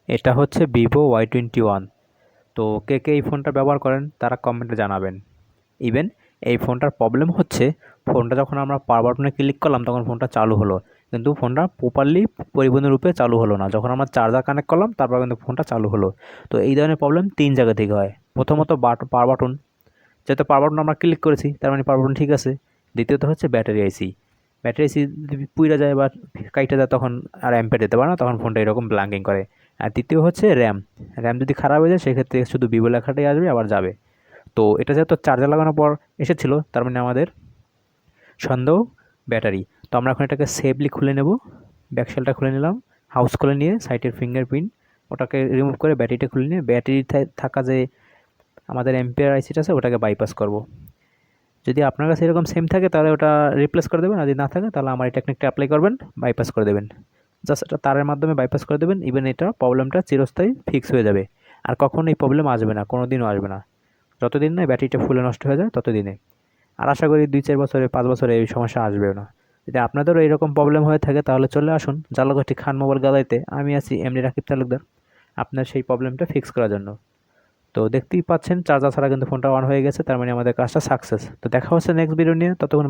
এটা হচ্ছে Vivo Y21। তো কে কে এই ফোনটা ব্যবহার করেন তারা কমেন্টে জানাবেন। ইভেন এই ফোনটার প্রবলেম হচ্ছে, ফোনটা যখন আমরা পাওয়ার বাটনে ক্লিক করলাম তখন ফোনটা চালু হলো, কিন্তু ফোনটা প্রপারলি পরিপূর্ণরূপে চালু হলো না। যখন আমরা চার্জার কানেক্ট করলাম তারপর কিন্তু ফোনটা চালু হলো। তো এই ধরনের প্রবলেম 3 জায়গা থেকে হয়। প্রথমত পাওয়ার বাটন, যেহেতু পাওয়ার বাটন আমরা ক্লিক করেছি তার মানে পাওয়ার বাটন ঠিক আছে। দ্বিতীয়ত হচ্ছে ব্যাটারি আইসি। ব্যাটারি আইসি যদি পুইরা যায় বা কাইটা যায় তখন আর অ্যাম্পের দিতে পারে না, তখন ফোনটা এরকম ব্ল্যাঙ্কিং করে। আর তৃতীয় হচ্ছে র্যাম। র্যাম যদি খারাপ হয়ে যায় সেক্ষেত্রে শুধু ভিভো লেখাটাই আসবে, আবার যাবে। তো এটা যেহেতু চার্জার লাগানোর পর এসেছিলো, তার মানে আমাদের সন্দেহ ব্যাটারি। তো আমরা এখন এটাকে সেফলি খুলে নেব। ব্যাকশেলটা খুলে নিলাম, হাউস খুলে নিয়ে সাইটের ফিঙ্গারপ্রিন্ট ওটাকে রিমুভ করে ব্যাটারিটা খুলে নিয়ে ব্যাটারি থাকা যে আমাদের এম্পিয়ার আইসিটা আছে ওটাকে বাইপাস করব। যদি আপনার কাছে এরকম সেম থাকে তাহলে ওটা রিপ্লেস করে দেবেন, আর যদি না থাকে তাহলে আমার এই টেকনিকটা অ্যাপ্লাই করবেন, বাইপাস করে দেবেন। জাস্ট এটা তারের মাধ্যমে বাইপাস করে দেবেন। ইভেন এটা প্রবলেমটা চিরস্থায়ী ফিক্স হয়ে যাবে। আর কখনো এই প্রবলেম আসবে না, কোনো দিনও আসবে না। যতদিন না ব্যাটারিটা ফুলে নষ্ট হয়ে যায় ততদিনে। আর আশা করি 2-4 বছরে 5 বছরে এই সমস্যা আসবেও না। যদি আপনাদেরও এইরকম প্রবলেম হয়ে থাকে তাহলে চলে আসুন জালালগোষ্ঠী খান মোবাইল গ্যালারিতে। আমি আছি এমডি রাকিব তালুকদার, আপনার সেই প্রবলেমটা ফিক্স করার জন্য। তো দেখতেই পাচ্ছেন চার্জার ছাড়া কিন্তু ফোনটা অন হয়ে গেছে, তার মানে আমাদের কাজটা সাকসেস। তো দেখা হচ্ছে নেক্সট ভিডিও নিয়ে, ততক্ষণ